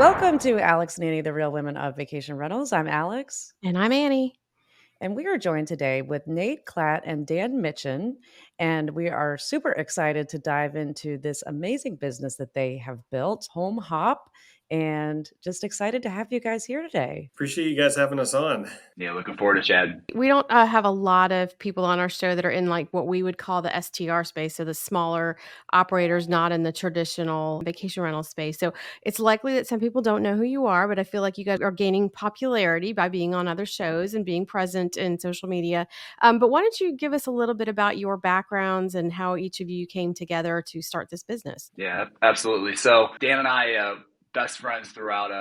Welcome to Alex and Annie, the Real Women of Vacation Rentals. I'm Alex, And I'm Annie. and we are joined today with Nate Klatt and Dan Mitchen. And we are super excited to dive into this amazing business that they have built, Homehop, and just excited to have you guys here today. Appreciate you guys having us on. Yeah, looking forward to chatting. We don't have a lot of people on our show that are in like what we would call the STR space, so the smaller operators, not in the traditional vacation rental space. So it's likely that some people don't know who you are, but I feel like you guys are gaining popularity by being on other shows and being present in social media. But why don't you give us a little bit about your backgrounds and how each of you came together to start this business? Yeah, absolutely. So Dan and I, best friends throughout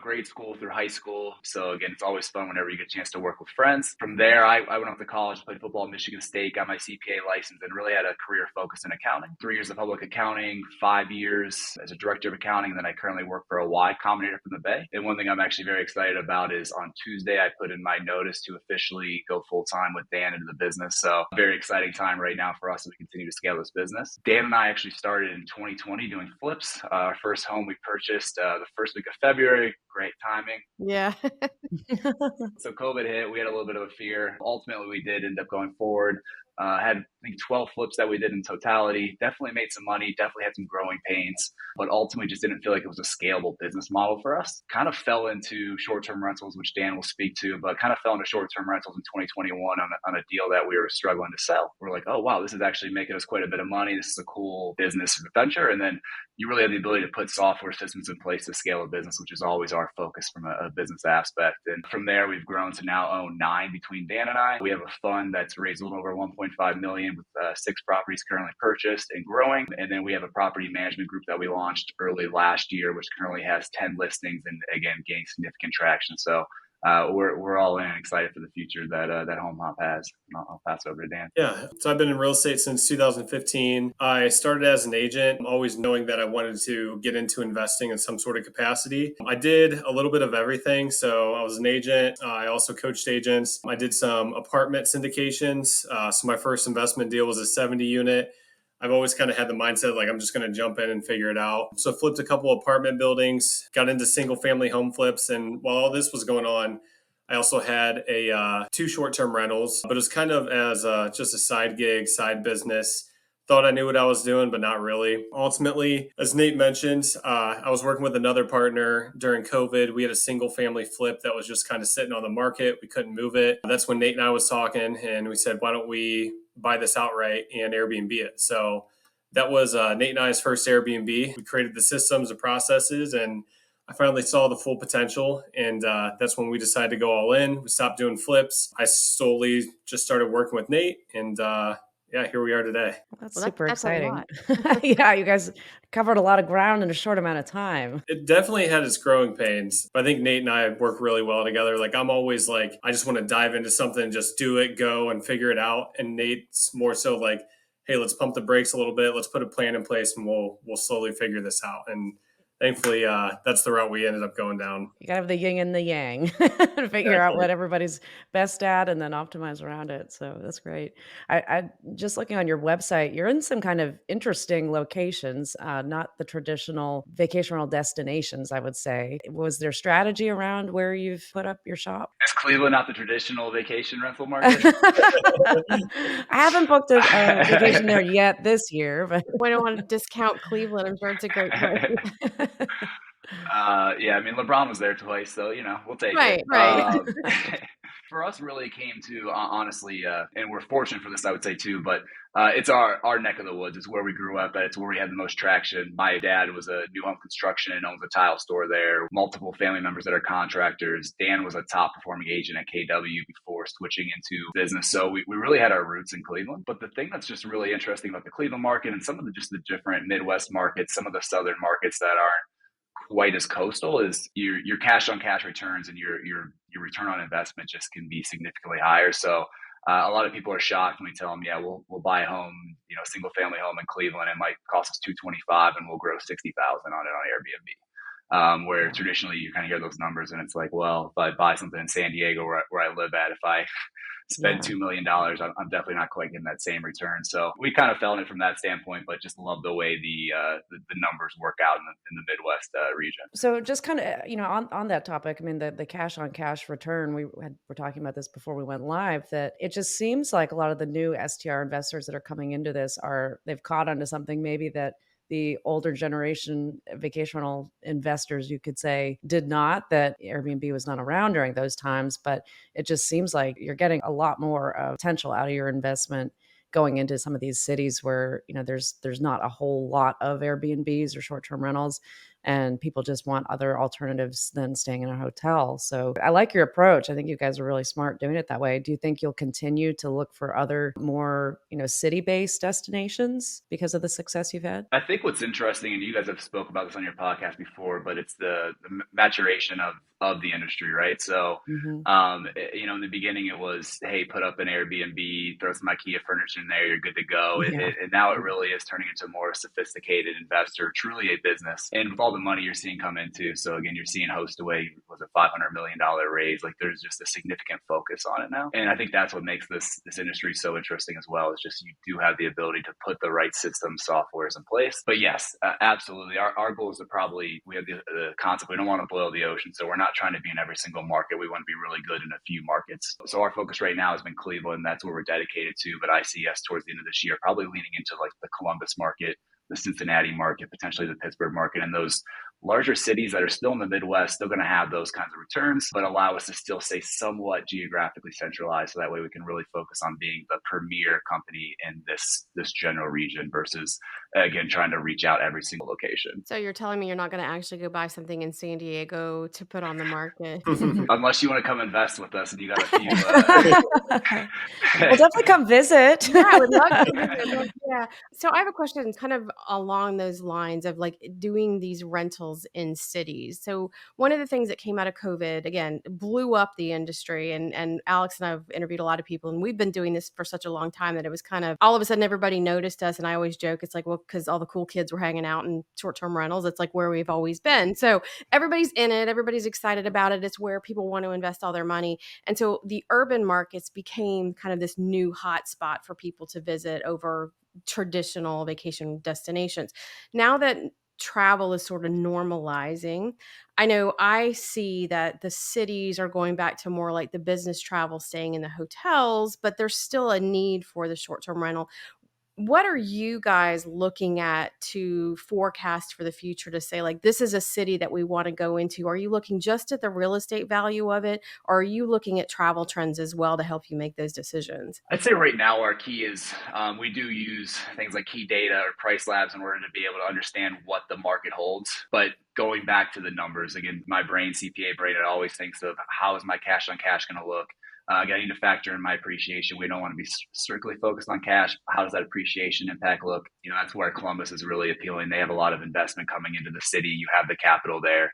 grade school, through high school. So again, it's always fun whenever you get a chance to work with friends. From there, I went off to college, played football at Michigan State, got my CPA license, and really had a career focus in accounting. 3 years of public accounting, 5 years as a director of accounting, and then I currently work for a Y Combinator from the Bay. And one thing I'm actually very excited about is on Tuesday, I put in my notice to officially go full time with Dan into the business. So very exciting time right now for us as we continue to scale this business. Dan and I actually started in 2020 doing flips. Our first home we purchased the first week of February. Great timing. Yeah. So COVID hit. We had a little bit of a fear. Ultimately, we did end up going forward. Had, I think, 12 flips that we did in totality. Definitely made some money. Definitely had some growing pains, but ultimately just didn't feel like it was a scalable business model for us. Kind of fell into short-term rentals, which Dan will speak to, but kind of fell into short-term rentals in 2021 on a deal that we were struggling to sell. We're like, oh, wow, this is actually making us quite a bit of money. This is a cool business venture. And then you really have the ability to put software systems in place to scale a business, which is always our focus from a business aspect. And from there, we've grown to now own 9 between Dan and I. We have a fund that's raised a little over 1.5 million with 6 properties currently purchased and growing. And then we have a property management group that we launched early last year, which currently has 10 listings and again, gaining significant traction. So we're all in and excited for the future that Homehop has. I'll pass over to Dan. Yeah, so I've been in real estate since 2015. I started as an agent, always knowing that I wanted to get into investing in some sort of capacity. I did a little bit of everything. So I was an agent. I also coached agents. I did some apartment syndications. So my first investment deal was a 70 unit. I've always kind of had the mindset like I'm just going to jump in and figure it out. So I flipped a couple apartment buildings, got into single family home flips. And while all this was going on, I also had 2 short-term rentals, but it was kind of as just a side gig, side business. Thought I knew what I was doing, but not really. Ultimately, as Nate mentioned, I was working with another partner during COVID. We had a single family flip that was just kind of sitting on the market. We couldn't move it. That's when Nate and I was talking, and we said, why don't we buy this outright and Airbnb it? So that was Nate and I's first Airbnb. We created the systems, the processes, and I finally saw the full potential, and that's when we decided to go all in. We stopped doing flips. I solely just started working with Nate, and yeah, here we are today. That's Well, super that's a exciting. lot. Yeah, you guys covered a lot of ground in a short amount of time. It definitely had its growing pains, but I think Nate and I work really well together. Like I'm always like, I just want to dive into something, just do it, go and figure it out. And Nate's more so like, hey, let's pump the brakes a little bit. Let's put a plan in place, and we'll slowly figure this out. And thankfully, that's the route we ended up going down. You gotta have the yin and the yang to figure out what everybody's best at and then optimize around it. So that's great. I just looking on your website, you're in some kind of interesting locations, not the traditional vacation rental destinations, I would say. Was there strategy around where you've put up your shop? Is Cleveland not the traditional vacation rental market? I haven't booked a vacation there yet this year, but We don't want to discount Cleveland. I'm sure it's a great place. Yeah, I mean, LeBron was there twice, so, we'll take Right, it. right. For us, really came to, honestly, and we're fortunate for this, I would say, too, but it's our neck of the woods. It's where we grew up at. It's where we had the most traction. My dad was a new home construction and owns a tile store there, multiple family members that are contractors. Dan was a top performing agent at KW before switching into business. So we really had our roots in Cleveland. But the thing that's just really interesting about the Cleveland market and some of the different Midwest markets, some of the Southern markets that aren't quite as coastal is your cash on cash returns and your return on investment just can be significantly higher. So a lot of people are shocked when we tell them, yeah, we'll buy a home, single family home in Cleveland. It might cost us $225 and we'll grow 60,000 on it on Airbnb. Where Yeah. traditionally you kind of hear those numbers and it's like, well, if I buy something in San Diego where I live at, if I spend Yeah. $2 million, I'm definitely not quite getting that same return. So we kind of felt it from that standpoint, but just love the way the numbers work out in the Midwest region. So just kind of, on that topic, I mean, the cash on cash return, we're talking about this before we went live, that it just seems like a lot of the new STR investors that are coming into this they've caught onto something maybe that the older generation vacation rental investors, you could say, did not, that Airbnb was not around during those times. But it just seems like you're getting a lot more potential out of your investment going into some of these cities where, there's not a whole lot of Airbnbs or short-term rentals, and people just want other alternatives than staying in a hotel. So I like your approach. I think you guys are really smart doing it that way. Do you think you'll continue to look for other more, city-based destinations because of the success you've had? I think what's interesting, and you guys have spoke about this on your podcast before, but it's the maturation of the industry, right? So, Hmm. in the beginning, it was, hey, put up an Airbnb, throw some IKEA furniture in there, you're good to go. Yeah. And now it really is turning into a more sophisticated investor, truly a business, and with all the money you're seeing come into. So again, you're seeing Hostaway was a $500 million raise. Like there's just a significant focus on it now, and I think that's what makes this industry so interesting as well. Is just you do have the ability to put the right systems, softwares in place. But yes, absolutely. Our goal is to we have the concept, we don't want to boil the ocean. So we're not trying to be in every single market. We want to be really good in a few markets. So our focus right now has been Cleveland. That's where we're dedicated to. But I see us towards the end of this year, probably leaning into like the Columbus market, the Cincinnati market, potentially the Pittsburgh market, and those larger cities that are still in the Midwest, still going to have those kinds of returns, but allow us to still stay somewhat geographically centralized. So that way we can really focus on being the premier company in this general region versus, again, trying to reach out every single location. So you're telling me you're not going to actually go buy something in San Diego to put on the market? Unless you want to come invest with us and you got a few. Well, definitely come visit. Yeah, I would love to visit. Yeah. So I have a question kind of along those lines of like doing these rentals in cities. So one of the things that came out of COVID, again, blew up the industry. And Alex and I have interviewed a lot of people, and we've been doing this for such a long time that it was kind of all of a sudden everybody noticed us. And I always joke, it's like, well, because all the cool kids were hanging out in short-term rentals. It's like where we've always been. So everybody's in it, everybody's excited about it. It's where people want to invest all their money. And so the urban markets became kind of this new hot spot for people to visit over traditional vacation destinations. Now that travel is sort of normalizing, I know I see that the cities are going back to more like the business travel, staying in the hotels, but there's still a need for the short-term rental. What are you guys looking at to forecast for the future to say, like, this is a city that we want to go into? Are you looking just at the real estate value of it, or are you looking at travel trends as well to help you make those decisions? I'd say right now our key is we do use things like key data or price labs in order to be able to understand what the market holds. But going back to the numbers, again, my brain, CPA brain, it always thinks of how is my cash on cash going to look? Again, I need to factor in my appreciation. We don't want to be strictly focused on cash. How does that appreciation impact look? That's where Columbus is really appealing. They have a lot of investment coming into the city. You have the capital there.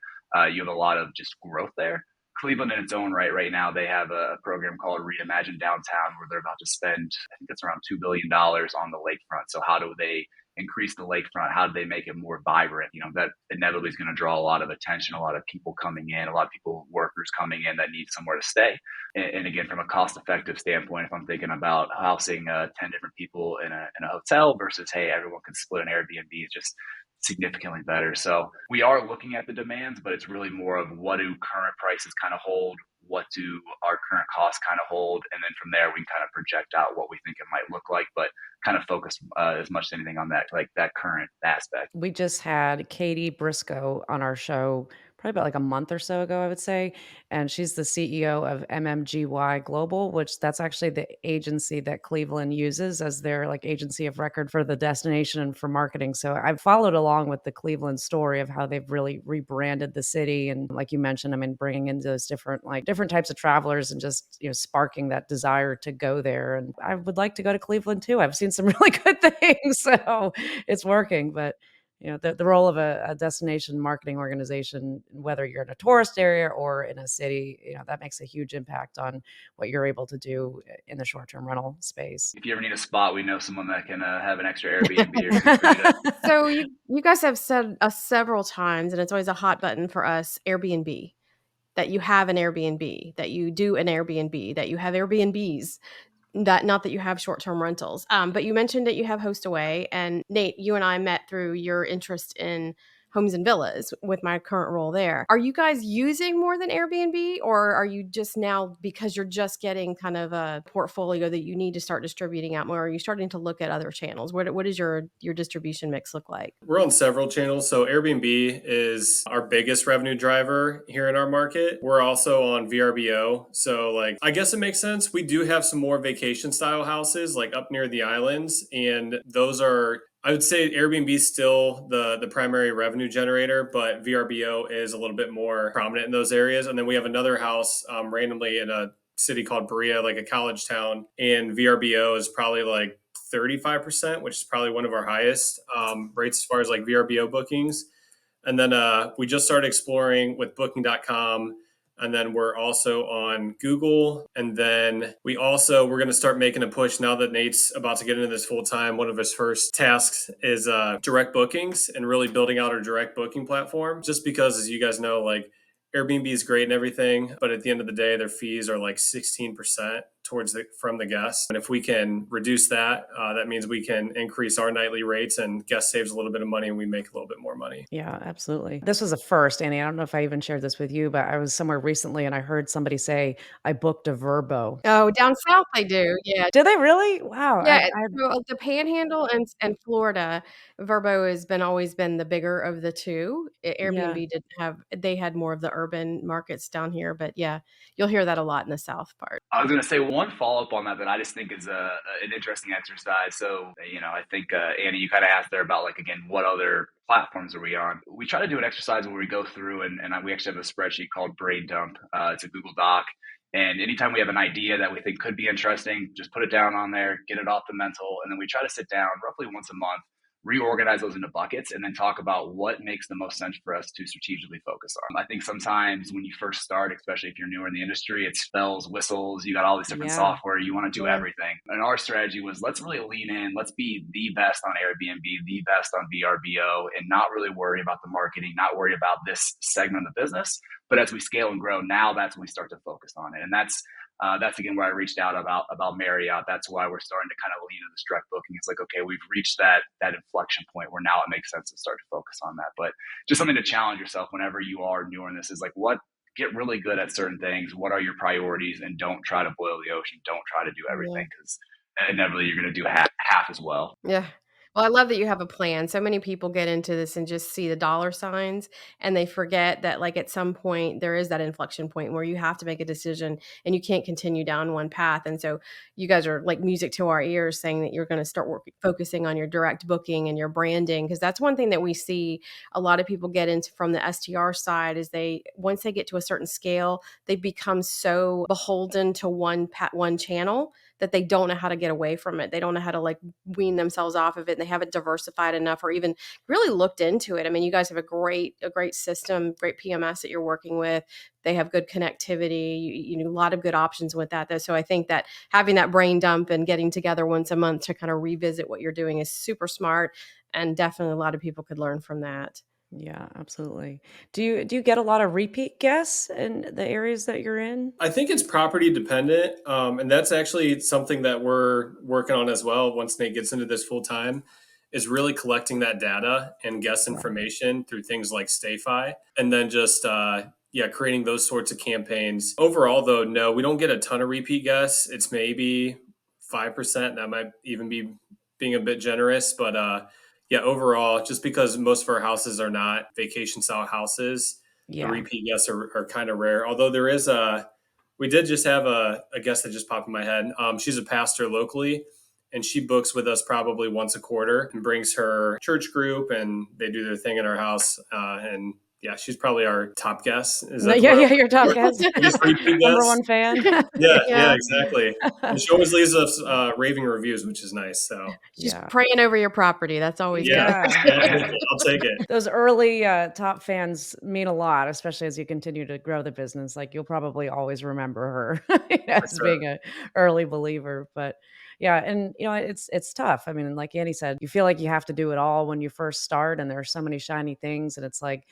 You have a lot of just growth there. Cleveland in its own right now, they have a program called Reimagine Downtown where they're about to spend, I think it's around $2 billion on the lakefront. So how do they increase the lakefront? How do they make it more vibrant? That inevitably is going to draw a lot of attention, a lot of people coming in, a lot of people, workers coming in that need somewhere to stay. And again, from a cost effective standpoint, if I'm thinking about housing 10 different people in a hotel versus, hey, everyone can split an Airbnb, it's just significantly better. So we are looking at the demands, but it's really more of what do current prices kind of hold? What do our current costs kind of hold? And then from there, we can kind of project out what we think it might look like, but kind of focus as much as anything on that, like that current aspect. We just had Katie Briscoe on our show probably about like a month or so ago, I would say. And she's the CEO of MMGY Global, which that's actually the agency that Cleveland uses as their like agency of record for the destination and for marketing. So I've followed along with the Cleveland story of how they've really rebranded the city. And like you mentioned, I mean, bringing in those different types of travelers and just, sparking that desire to go there. And I would like to go to Cleveland too. I've seen some really good things. So it's working, but The role of a destination marketing organization, whether you're in a tourist area or in a city, that makes a huge impact on what you're able to do in the short-term rental space. If you ever need a spot, we know someone that can have an extra Airbnb or two for you to. So you guys have said several times, and it's always a hot button for us, Airbnb. That you have an Airbnb, that you do an Airbnb, that you have Airbnbs. That not that you have short-term rentals. But you mentioned that you have Host Away, and Nate, you and I met through your interest in homes and villas with my current role there. Are you guys using more than Airbnb, or are you just now, because you're just getting kind of a portfolio that you need to start distributing out more? Are you starting to look at other channels? What does your distribution mix look like? We're on several channels. So Airbnb is our biggest revenue driver here in our market. We're also on VRBO. So I guess it makes sense. We do have some more vacation style houses like up near the islands. And those are, I would say Airbnb is still the primary revenue generator, but VRBO is a little bit more prominent in those areas. And then we have another house randomly in a city called Berea, like a college town. And VRBO is probably 35%, which is probably one of our highest rates as far as VRBO bookings. And then we just started exploring with booking.com. And then we're also on Google. And then we're going to start making a push now that Nate's about to get into this full time. One of his first tasks is direct bookings and really building out our direct booking platform. Just because, as you guys know, Airbnb is great and everything, but at the end of the day, their fees are 16% from the guest. And if we can reduce that, that means we can increase our nightly rates and guest saves a little bit of money and we make a little bit more money. Yeah, absolutely. This was a first, Annie. I don't know if I even shared this with you, but I was somewhere recently and I heard somebody say, I booked a Verbo. Oh, down south they do. Yeah. Did they really? Wow. Yeah, so the Panhandle and Florida, Verbo has always been the bigger of the two. Yeah. Airbnb they had more of the urban markets down here, but yeah, you'll hear that a lot in the south part. I was going to say one follow-up on that I just think is an interesting exercise. So, I think, Annie, you kind of asked there about, again, what other platforms are we on? We try to do an exercise where we go through and we actually have a spreadsheet called Brain Dump. It's a Google Doc. And anytime we have an idea that we think could be interesting, just put it down on there, get it off the mental. And then we try to sit down roughly once a month, reorganize those into buckets, and then talk about what makes the most sense for us to strategically focus on. I think sometimes when you first start, especially if you're newer in the industry, it's bells, whistles, you got all these different software, you want to do everything. And our strategy was, let's really lean in, let's be the best on Airbnb, the best on VRBO, and not really worry about the marketing, not worry about this segment of the business. But as we scale and grow, now that's when we start to focus on it. And that's again where I reached out about Marriott. That's why we're starting to kind of lean into this direct booking. It's okay, we've reached that inflection point where now it makes sense to start to focus on that. But just something to challenge yourself whenever you are newer in this is get really good at certain things. What are your priorities? And don't try to boil the ocean. Don't try to do everything, because inevitably you're going to do half as well. Yeah. Well, I love that you have a plan. So many people get into this and just see the dollar signs, and they forget that at some point there is that inflection point where you have to make a decision and you can't continue down one path. And so you guys are like music to our ears, saying that you're going to start focusing on your direct booking and your branding, because that's one thing that we see a lot of people get into from the STR side is once they get to a certain scale, they become so beholden to one channel that they don't know how to get away from it. They don't know how to wean themselves off of it, and they haven't diversified enough or even really looked into it. I mean, you guys have a great system, great PMS that you're working with. They have good connectivity, a lot of good options with that, though. So I think that having that brain dump and getting together once a month to kind of revisit what you're doing is super smart, and definitely a lot of people could learn from that. Yeah, absolutely. Do you get a lot of repeat guests in the areas that you're in? I think it's property dependent. And that's actually something that we're working on as well. Once Nate gets into this full time, is really collecting that data and guest information through things like StayFi, and then just, creating those sorts of campaigns. Overall though, no, we don't get a ton of repeat guests. It's maybe 5%. That might even be being a bit generous, but, overall, just because most of our houses are not vacation style houses, the repeat guests are kind of rare. Although we did just have a guest that just popped in my head. She's a pastor locally, and she books with us probably once a quarter and brings her church group, and they do their thing in our house. And Yeah, she's probably our top guest. Is No, that yeah, where yeah, your top guest. we just repeat Number this? one fan. Yeah, Yeah. exactly. And she always leaves us raving reviews, which is nice. So She's Yeah. praying over your property. That's always good. Yeah. I'll take it. I'll take it. Those early top fans mean a lot, especially as you continue to grow the business. Like you'll probably always remember her For as sure. being a early believer. But yeah, and it's tough. I mean, like Annie said, you feel like you have to do it all when you first start, and there are so many shiny things, and it's like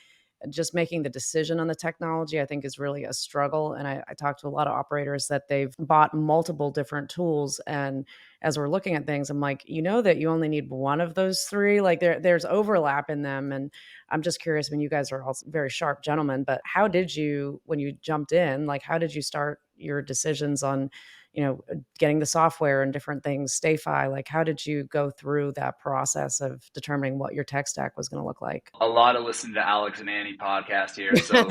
just making the decision on the technology, I think, is really a struggle. And I talk to a lot of operators that they've bought multiple different tools. And as we're looking at things, I'm like, that you only need one of those three. Like there's overlap in them. And I'm just curious, I mean, you guys are all very sharp gentlemen, but how did you, when you jumped in, like how did you start your decisions on, getting the software and different things, StayFi? Like how did you go through that process of determining what your tech stack was going to look like? A lot of listening to Alex and Annie podcast here. So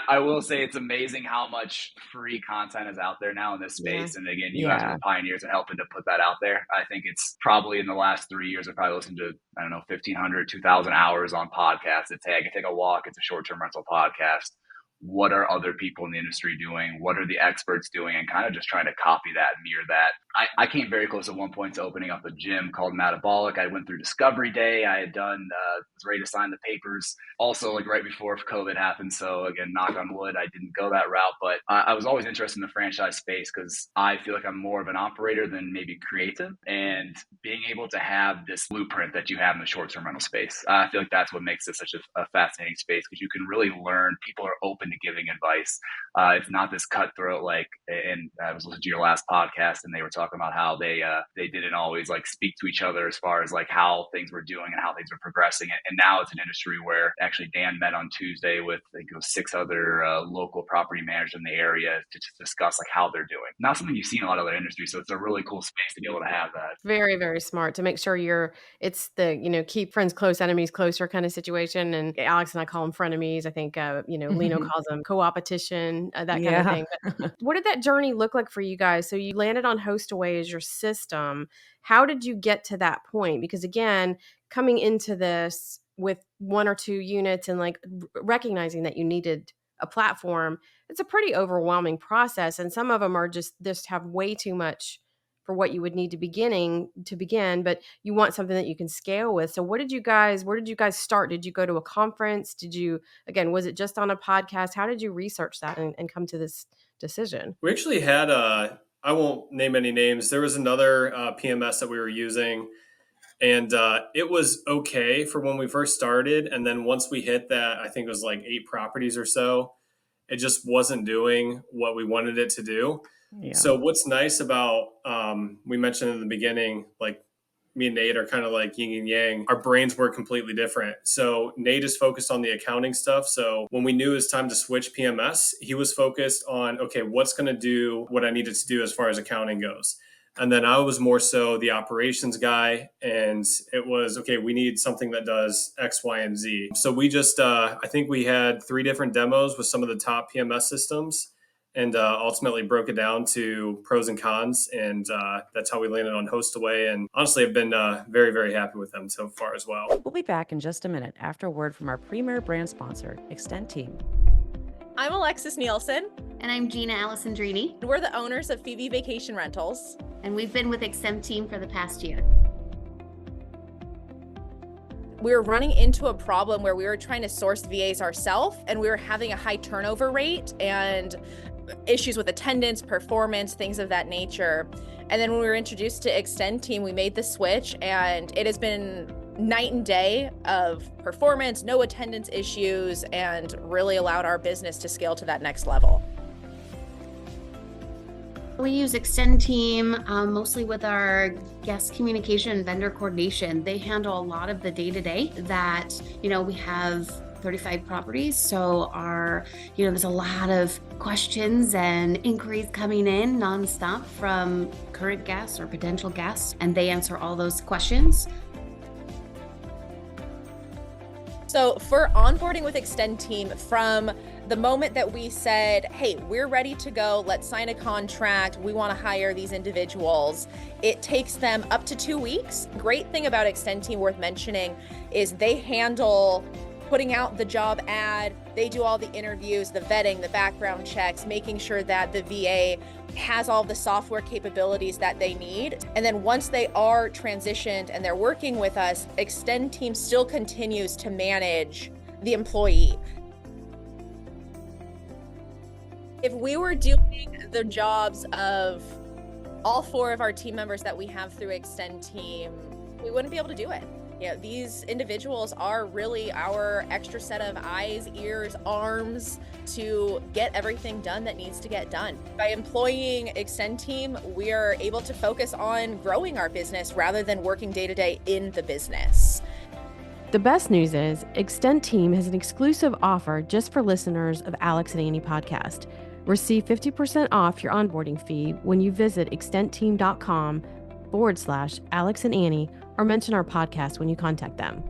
I will say it's amazing how much free content is out there now in this space. And again, you guys are Yeah. the pioneers in helping to put that out there. I think it's probably in the last 3 years, I've probably listened to, 1,500, 2,000 hours on podcasts. It's, hey, I can take a walk. It's a short-term rental podcast. What are other people in the industry doing? What are the experts doing? And kind of just trying to copy that, mirror that. I came very close at one point to opening up a gym called Metabolic. I went through Discovery Day. I had done, was ready to sign the papers. Also, like right before COVID happened. So again, knock on wood, I didn't go that route. But I was always interested in the franchise space because I feel like I'm more of an operator than maybe creative. And being able to have this blueprint that you have in the short-term rental space, I feel like that's what makes it such a fascinating space because you can really learn. People are open to giving advice. It's not this cutthroat and I was listening to your last podcast and they were talking about how they didn't always like speak to each other as far as like how things were doing and how things were progressing. And now it's an industry where actually Dan met on Tuesday with I think it was 6 other local property managers in the area to just discuss like how they're doing. Not something you see in a lot of other industries. So it's a really cool space to be able to have that. Very, very smart to make sure it's the, keep friends close, enemies closer kind of situation. And Alex and I call them frenemies. I think, Lino calls them co-opetition, that kind of thing. But what did that journey look like for you guys? So you landed on HostAway as your system. How did you get to that point? Because again, coming into this with 1 or 2 units and like recognizing that you needed a platform, it's a pretty overwhelming process. And some of them are just have way too much for what you would need to begin, but you want something that you can scale with. So where did you guys start? Did you go to a conference? Was it just on a podcast? How did you research that and come to this decision? We actually had I won't name any names. There was another PMS that we were using, and it was okay for when we first started. And then once we hit that, I think it was like 8 properties or so, it just wasn't doing what we wanted it to do. Yeah. So what's nice about, we mentioned in the beginning, like me and Nate are kind of like yin and yang. Our brains work completely different. So Nate is focused on the accounting stuff. So when we knew it was time to switch PMS, he was focused on, okay, what's going to do what I needed to do as far as accounting goes. And then I was more so the operations guy. And it was, okay, we need something that does X, Y, and Z. So we just, I think we had 3 different demos with some of the top PMS systems. And ultimately broke it down to pros and cons. And that's how we landed on HostAway. And honestly, I've been very, very happy with them so far as well. We'll be back in just a minute after a word from our premier brand sponsor, Extend Team. I'm Alexis Nielsen. And I'm Gina Alessandrini. We're the owners of Phoebe Vacation Rentals. And we've been with Extend Team for the past year. We were running into a problem where we were trying to source VAs ourselves, and we were having a high turnover rate and issues with attendance, performance, things of that nature. And then when we were introduced to Extend Team, we made the switch, and it has been night and day of performance, no attendance issues, and really allowed our business to scale to that next level. We use Extend Team mostly with our guest communication and vendor coordination. They handle a lot of the day-to-day that, we have 35 properties. So there's a lot of questions and inquiries coming in nonstop from current guests or potential guests, and they answer all those questions. So for onboarding with Extend Team, from the moment that we said, hey, we're ready to go, let's sign a contract, we want to hire these individuals, it takes them up to 2 weeks. Great thing about Extend Team worth mentioning is they handle putting out the job ad. They do all the interviews, the vetting, the background checks, making sure that the VA has all the software capabilities that they need. And then once they are transitioned and they're working with us, Extend team still continues to manage the employee. If we were doing the jobs of all 4 of our team members that we have through Extend team, we wouldn't be able to do it. You know, these individuals are really our extra set of eyes, ears, arms to get everything done that needs to get done. By employing Extend team, we are able to focus on growing our business rather than working day to day in the business. The best news is Extend Team has an exclusive offer just for listeners of Alex and Annie podcast. Receive 50% off your onboarding fee when you visit extendteam.com/Alex and Annie or mention our podcast when you contact them.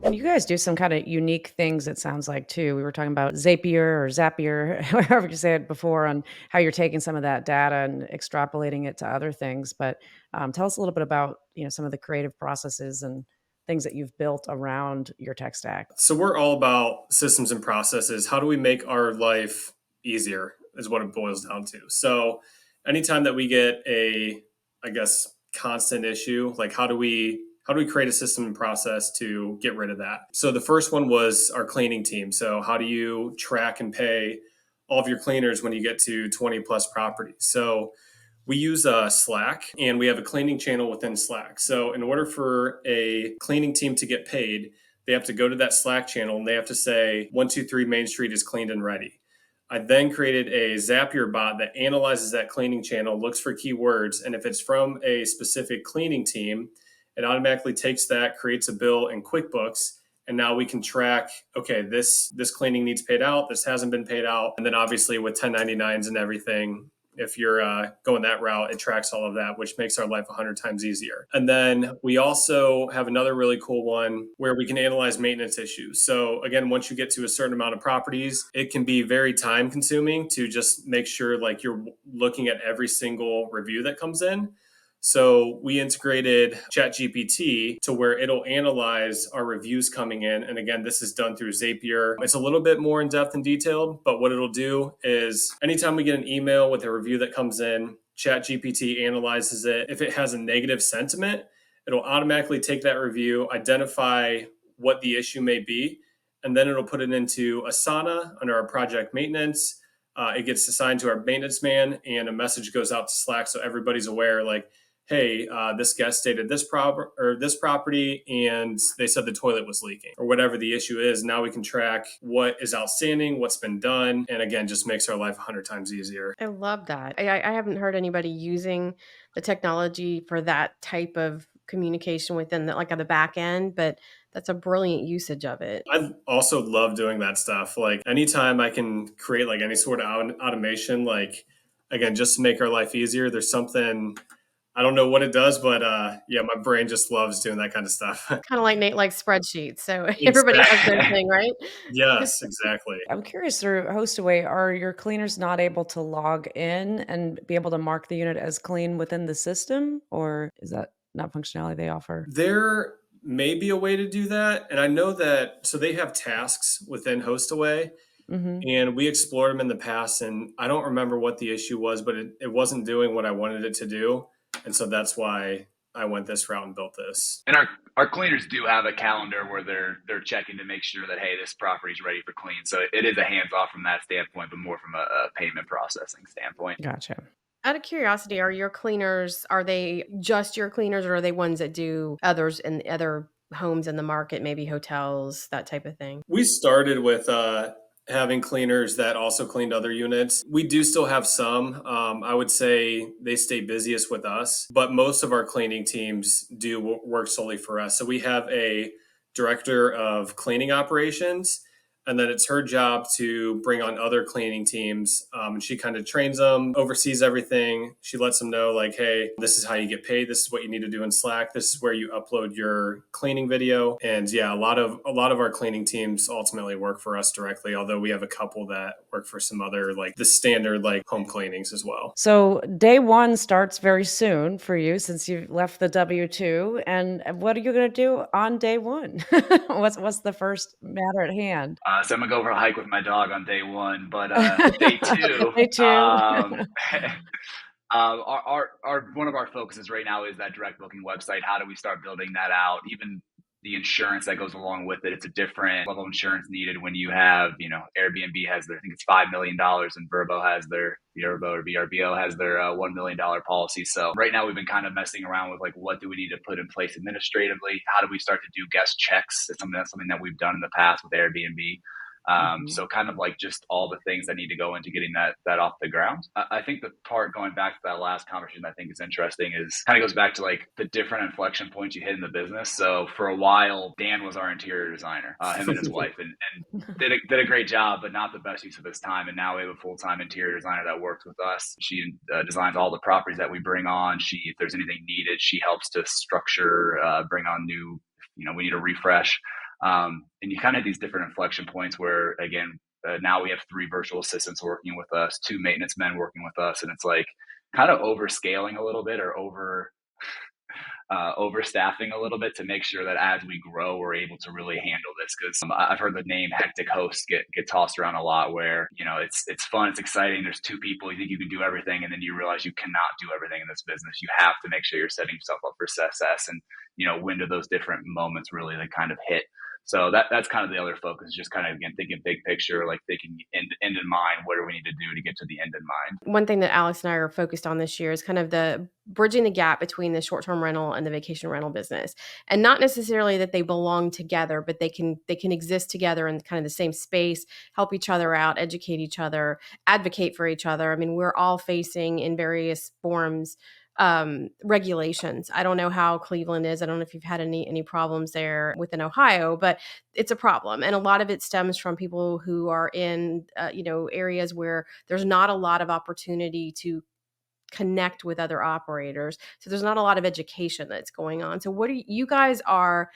And you guys do some kind of unique things, it sounds like, too. We were talking about Zapier, however you say it before, on how you're taking some of that data and extrapolating it to other things. But tell us a little bit about, some of the creative processes and things that you've built around your tech stack. So we're all about systems and processes. How do we make our life easier is what it boils down to. So anytime that we get constant issue, like how do we create a system and process to get rid of that? So the first one was our cleaning team. So how do you track and pay all of your cleaners when you get to 20 plus properties? So we use Slack, and we have a cleaning channel within Slack. So in order for a cleaning team to get paid, they have to go to that Slack channel and they have to say 123 Main Street is cleaned and ready. I then created a Zapier bot that analyzes that cleaning channel, looks for keywords, and if it's from a specific cleaning team, it automatically takes that, creates a bill in QuickBooks, and now we can track, okay, this cleaning needs paid out, this hasn't been paid out. And then obviously with 1099s and everything, if you're going that route, it tracks all of that, which makes our life 100 times easier. And then we also have another really cool one where we can analyze maintenance issues. So again, once you get to a certain amount of properties, it can be very time consuming to just make sure like you're looking at every single review that comes in. So we integrated ChatGPT to where it'll analyze our reviews coming in. And again, this is done through Zapier. It's a little bit more in depth and detailed, but what it'll do is anytime we get an email with a review that comes in, ChatGPT analyzes it. If it has a negative sentiment, it'll automatically take that review, identify what the issue may be, and then it'll put it into Asana under our project maintenance. It gets assigned to our maintenance man, and a message goes out to Slack so everybody's aware, like, hey, this guest stated this property, and they said the toilet was leaking, or whatever the issue is. Now we can track what is outstanding, what's been done, and again, just makes our life 100 times easier. I love that. I haven't heard anybody using the technology for that type of communication within the back end, but that's a brilliant usage of it. I also love doing that stuff. Like anytime I can create like any sort of automation, like again, just to make our life easier, there's something, I don't know what it does, but my brain just loves doing that kind of stuff. Kind of like Nate likes spreadsheets. So everybody has their thing, right? Yes, exactly. I'm curious, through HostAway, are your cleaners not able to log in and be able to mark the unit as clean within the system? Or is that not functionality they offer? There may be a way to do that. And I know that, so they have tasks within HostAway. Mm-hmm. And we explored them in the past, and I don't remember what the issue was, but it wasn't doing what I wanted it to do. And so that's why I went this route and built this. And our cleaners do have a calendar where they're checking to make sure that, hey, this property is ready for clean. So it is a hands-off from that standpoint, but more from a payment processing standpoint. Gotcha. Out of curiosity, are your cleaners, are they just your cleaners, or are they ones that do others in other homes in the market, maybe hotels, that type of thing? We started with having cleaners that also cleaned other units. We do still have some. I would say they stay busiest with us, but most of our cleaning teams do work solely for us. So we have a director of cleaning operations, And then it's her job to bring on other cleaning teams. And she kind of trains them, oversees everything. She lets them know, like, hey, this is how you get paid. This is what you need to do in Slack. This is where you upload your cleaning video. And yeah, a lot of our cleaning teams ultimately work for us directly, although we have a couple that work for some other, like the standard, like home cleanings as well. So day one starts very soon for you since you left the W-2. And what are you going to do on day one? What's the first matter at hand? So I'm gonna go for a hike with my dog on day one, but day two, Day two. our one of our focuses right now is that direct booking website. How do we start building that out? Even the insurance that goes along with it. It's a different level of insurance needed when you have, Airbnb has their, I think it's $5 million, and Vrbo has their, Vrbo or VRBO has their $1 million policy. So right now we've been kind of messing around with, like, what do we need to put in place administratively? How do we start to do guest checks? It's something that we've done in the past with Airbnb. So kind of like just all the things that need to go into getting that off the ground. I think the part going back to that last conversation I think is interesting is kind of goes back to like the different inflection points you hit in the business. So for a while, Dan was our interior designer, him and his wife, and did a great job, but not the best use of his time. And now we have a full-time interior designer that works with us. She designs all the properties that we bring on. If there's anything needed, she helps to structure, bring on new, we need a refresh. And you kind of have these different inflection points where, again, now we have 3 virtual assistants working with us, 2 maintenance men working with us. And it's like kind of overscaling a little bit or overstaffing a little bit to make sure that as we grow, we're able to really handle this. Because I've heard the name hectic host get tossed around a lot where, it's fun, it's exciting. There's 2 people, you think you can do everything, and then you realize you cannot do everything in this business. You have to make sure you're setting yourself up for success, and, when do those different moments really like kind of hit. So that's kind of the other focus, just kind of, again, thinking big picture, like thinking end in mind. What do we need to do to get to the end in mind? One thing that Alex and I are focused on this year is kind of the bridging the gap between the short-term rental and the vacation rental business. And not necessarily that they belong together, but they can exist together in kind of the same space, help each other out, educate each other, advocate for each other. I mean, we're all facing in various forms regulations. I don't know how Cleveland is. I don't know if you've had any problems there within Ohio, but it's a problem. And a lot of it stems from people who are in, areas where there's not a lot of opportunity to connect with other operators. So there's not a lot of education that's going on. So what are you guys are,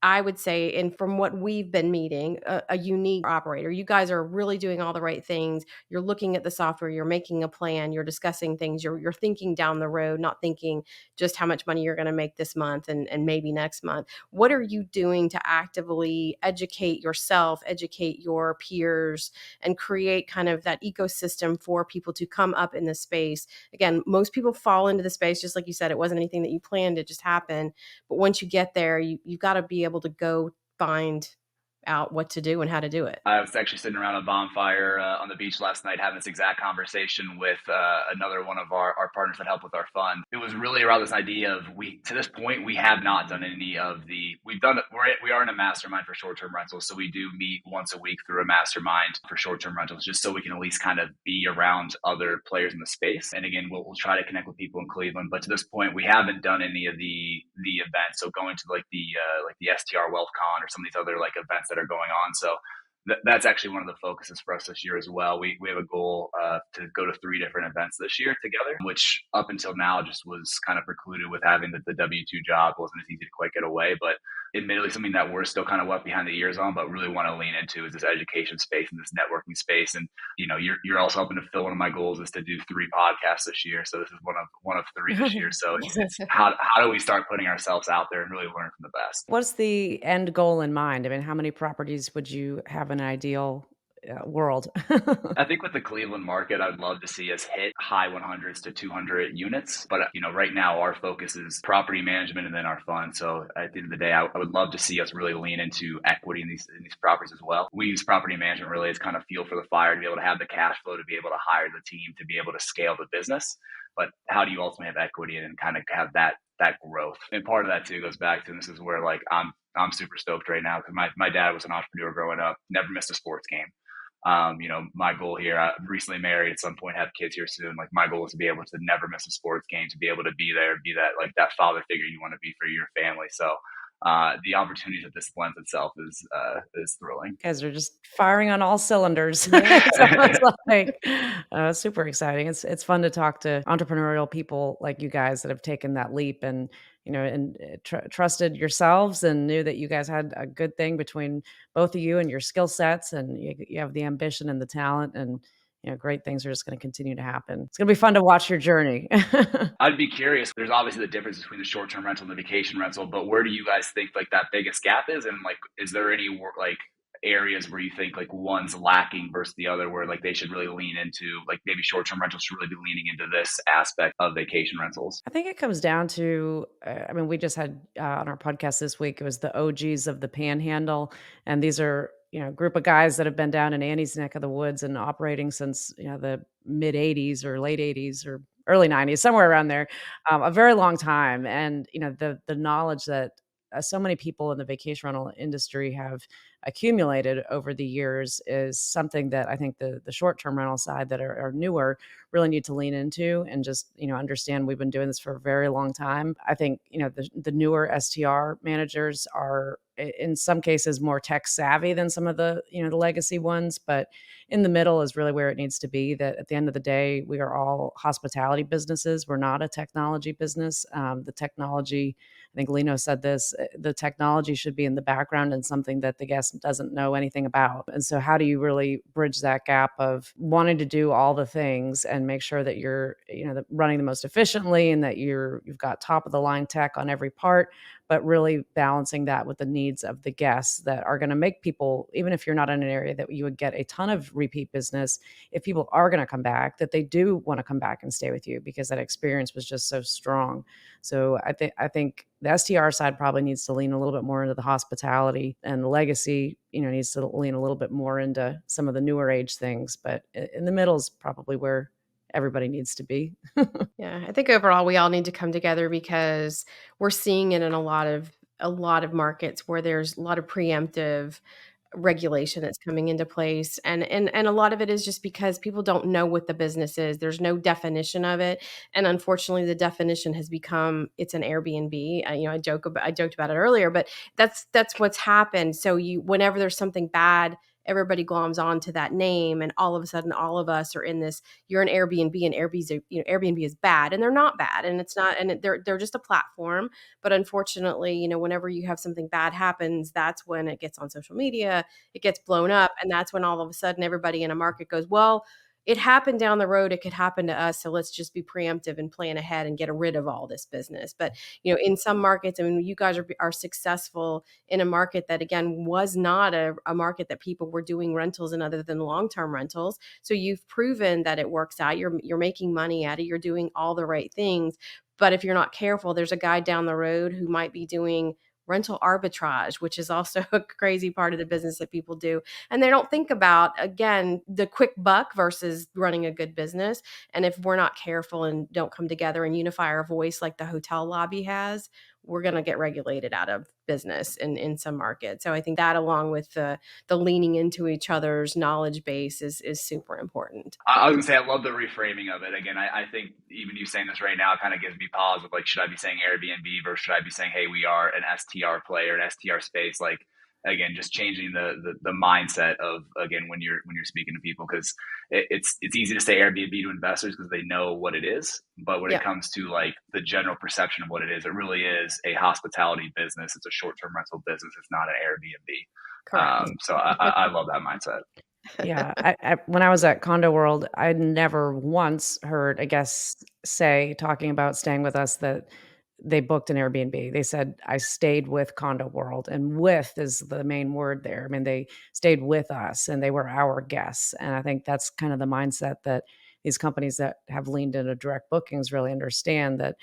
I would say, and from what we've been meeting, a unique operator. You guys are really doing all the right things. You're looking at the software, you're making a plan, you're discussing things, you're thinking down the road, not thinking just how much money you're going to make this month and maybe next month. What are you doing to actively educate yourself, educate your peers, and create kind of that ecosystem for people to come up in the space? Again, most people fall into the space, just like you said, it wasn't anything that you planned, it just happened. But once you get there, you've got to be able to go find out what to do and how to do it. I was actually sitting around a bonfire on the beach last night having this exact conversation with another one of our partners that help with our fund. It was really around this idea of to this point, we have not done any of we are in a mastermind for short-term rentals. So we do meet once a week through a mastermind for short-term rentals, just so we can at least kind of be around other players in the space. And again, we'll try to connect with people in Cleveland. But to this point, we haven't done any of the events. So going to like the STR WealthCon or some of these other like events that are going on. So that's actually one of the focuses for us this year as well. We have a goal to go to 3 different events this year together, which up until now just was kind of precluded with having the W-2 job. Wasn't as easy to quite get away, but admittedly something that we're still kind of wet behind the ears on, but really want to lean into is this education space and this networking space. And you're also helping to fill one of my goals is to do 3 podcasts this year. So this is one of 3 this year. So it's how do we start putting ourselves out there and really learn from the best? What's the end goal in mind? I mean, how many properties would you have an ideal world? I think with the Cleveland market, I'd love to see us hit high 100s to 200 units. But, right now our focus is property management and then our fund. So at the end of the day, I would love to see us really lean into equity in these properties as well. We use property management really as kind of fuel for the fire to be able to have the cash flow, to be able to hire the team, to be able to scale the business. But how do you ultimately have equity and kind of have that growth? And part of that too goes back to, and this is where like I'm super stoked right now because my dad was an entrepreneur growing up, never missed a sports game. My goal here, I'm recently married, at some point have kids here soon. Like my goal is to be able to never miss a sports game, to be able to be there, be that father figure you want to be for your family. So the opportunities that this lends itself is thrilling. You guys are just firing on all cylinders. Yeah. It sounds like super exciting. It's fun to talk to entrepreneurial people like you guys that have taken that leap and and trusted yourselves and knew that you guys had a good thing between both of you and your skill sets, and you have the ambition and the talent, and great things are just going to continue to happen. It's going to be fun to watch your journey. I'd be curious. There's obviously the difference between the short-term rental and the vacation rental, but where do you guys think like that biggest gap is? And like, is there any like areas where you think like one's lacking versus the other, where like they should really lean into, like maybe short-term rentals should really be leaning into this aspect of vacation rentals? I think it comes down to, I mean, we just had on our podcast this week, it was the OGs of the Panhandle. And these are, a group of guys that have been down in Annie's neck of the woods and operating since, the mid 80s or late 80s or early 90s, somewhere around there, a very long time. And, the knowledge that so many people in the vacation rental industry have accumulated over the years is something that I think the short-term rental side that are newer really need to lean into and just, understand we've been doing this for a very long time. I think, the newer STR managers are in some cases more tech savvy than some of the, the legacy ones, but in the middle is really where it needs to be. That at the end of the day, we are all hospitality businesses. We're not a technology business. The technology, I think Lino said this, the technology should be in the background and something that the guest doesn't know anything about. And so how do you really bridge that gap of wanting to do all the things and make sure that you're, running the most efficiently and that you've got top of the line tech on every part, but really balancing that with the needs of the guests that are going to make people, even if you're not in an area that you would get a ton of repeat business, if people are going to come back, that they do want to come back and stay with you because that experience was just so strong. So I think the STR side probably needs to lean a little bit more into the hospitality, and the legacy, needs to lean a little bit more into some of the newer age things. But in the middle is probably where everybody needs to be. Yeah, I think overall we all need to come together because we're seeing it in a lot of markets where there's a lot of preemptive regulation that's coming into place, and a lot of it is just because people don't know what the business is. There's no definition of it, and unfortunately the definition has become it's an Airbnb. I joked about it earlier, but that's what's happened. So whenever there's something bad, everybody gloms onto that name, and all of a sudden all of us are in this, you're an Airbnb, and Airbnb is bad, and they're not bad, and it's not, and they're just a platform. But unfortunately, whenever you have something bad happens, that's when it gets on social media, it gets blown up, and that's when all of a sudden everybody in a market goes, well, it happened down the road, it could happen to us, so let's just be preemptive and plan ahead and get rid of all this business. But in some markets, I mean, you guys are successful in a market that again was not a market that people were doing rentals in other than long-term rentals. So you've proven that it works out. You're making money at it, you're doing all the right things. But if you're not careful, there's a guy down the road who might be doing rental arbitrage, which is also a crazy part of the business that people do. And they don't think about, again, the quick buck versus running a good business. And if we're not careful and don't come together and unify our voice like the hotel lobby has, we're going to get regulated out of business in some markets. So I think that, along with the leaning into each other's knowledge base, is super important. I was gonna say, I love the reframing of it. Again, I think even you saying this right now kind of gives me pause of like, should I be saying Airbnb versus should I be saying, hey, we are an STR player, an STR space? Like, again, just changing the mindset of, again, when you're speaking to people, because it's easy to say Airbnb to investors because they know what it is, but when it comes to like the general perception of what it really is a hospitality business. It's a short-term rental business. It's not an Airbnb. Correct. So I love that mindset. Yeah, when I was at Condo World, I'd never once heard a guest say, talking about staying with us, that they booked an Airbnb. They said, "I stayed with Condo World," and "with" is the main word there. I mean, they stayed with us, and they were our guests, and I think that's kind of the mindset that these companies that have leaned into direct bookings really understand that,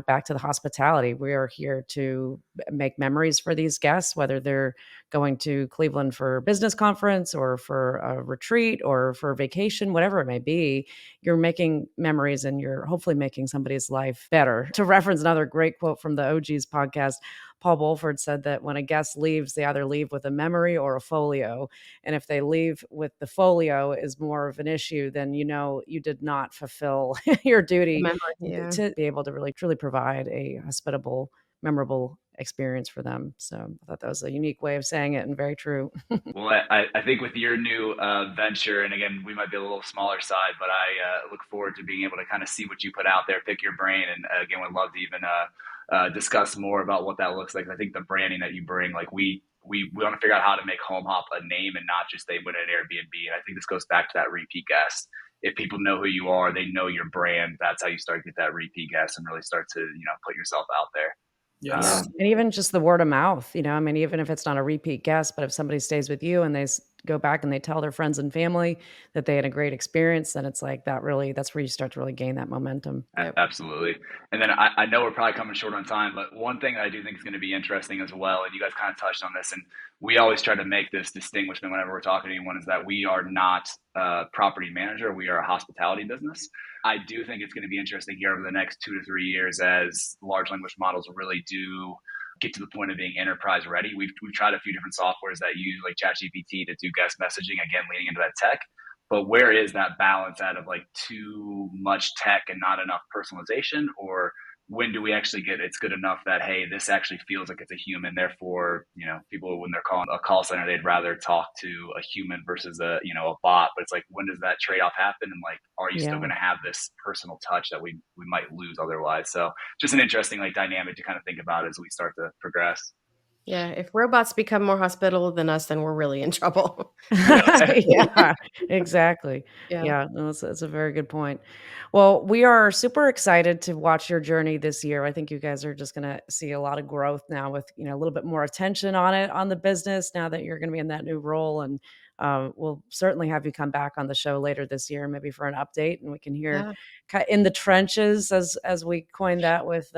back to the hospitality, we are here to make memories for these guests, whether they're going to Cleveland for a business conference or for a retreat or for a vacation, whatever it may be. You're making memories and you're hopefully making somebody's life better. To reference another great quote from the OGs podcast, Paul Bolford said that when a guest leaves, they either leave with a memory or a folio. And if they leave with the folio is more of an issue, then you did not fulfill your duty Remember, yeah. to be able to really truly provide a hospitable, memorable experience for them. So I thought that was a unique way of saying it and very true. Well, I think with your new venture, and again, we might be a little smaller side, but I look forward to being able to kind of see what you put out there, pick your brain, and again, would love to even discuss more about what that looks like. I think the branding that you bring, like we want to figure out how to make Homehop a name and not just they win an Airbnb. And I think this goes back to that repeat guest. If people know who you are, they know your brand. That's how you start to get that repeat guest and really start to put yourself out there. Yeah. And even just the word of mouth, I mean, even if it's not a repeat guest, but if somebody stays with you and they go back and they tell their friends and family that they had a great experience, then it's like that's where you start to really gain that momentum. Yep. Absolutely. And then I know we're probably coming short on time, but one thing that I do think is going to be interesting as well, and you guys kind of touched on this, and we always try to make this distinguishment whenever we're talking to anyone, is that we are not a property manager. We are a hospitality business. I do think it's going to be interesting here over the next 2 to 3 years as large language models really do get to the point of being enterprise ready. We've tried a few different softwares that use like ChatGPT to do guest messaging, again, leaning into that tech. But where is that balance out of like too much tech and not enough personalization? Or when do we actually get it's good enough that, hey, this actually feels like it's a human, therefore, people, when they're calling a call center, they'd rather talk to a human versus a bot. But it's like, when does that trade-off happen? And like, are you still going to have this personal touch that we might lose otherwise? So just an interesting like dynamic to kind of think about as we start to progress. Yeah, if robots become more hospitable than us, then we're really in trouble. Yeah, exactly. Yeah. Yeah, no, that's a very good point. Well, we are super excited to watch your journey this year. I think you guys are just gonna see a lot of growth now with, a little bit more attention on the business now that you're gonna be in that new role. And we'll certainly have you come back on the show later this year, maybe for an update, and we can hear in the trenches, as we coined that with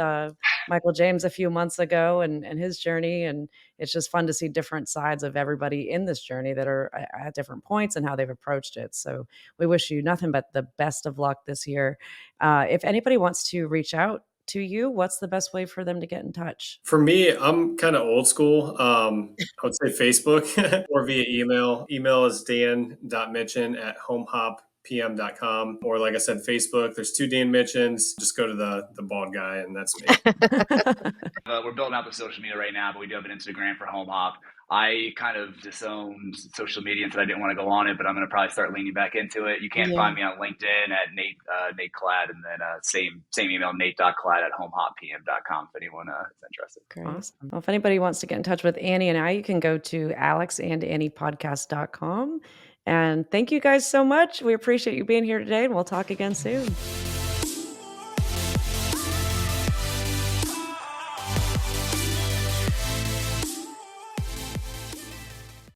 Michael James a few months ago, and his journey. And it's just fun to see different sides of everybody in this journey that are at different points and how they've approached it. So we wish you nothing but the best of luck this year. If anybody wants to reach out to you, what's the best way for them to get in touch? For me, I'm kind of old school. I would say Facebook or via email. Email is dan.mitchen@homehop.pm.com. Or like I said, Facebook. There's 2 Dan Mitchens. Just go to the bald guy, and that's me. We're building out the social media right now, but we do have an Instagram for Homehop. I kind of disowned social media and said I didn't want to go on it, but I'm going to probably start leaning back into it. You can find me on LinkedIn at Nate Klatt, and then same email, nate.klatt@homehoppm.com if anyone is interested. Great. Awesome. Well, if anybody wants to get in touch with Annie and I, you can go to alexandanniepodcast.com. And thank you guys so much. We appreciate you being here today, and we'll talk again soon.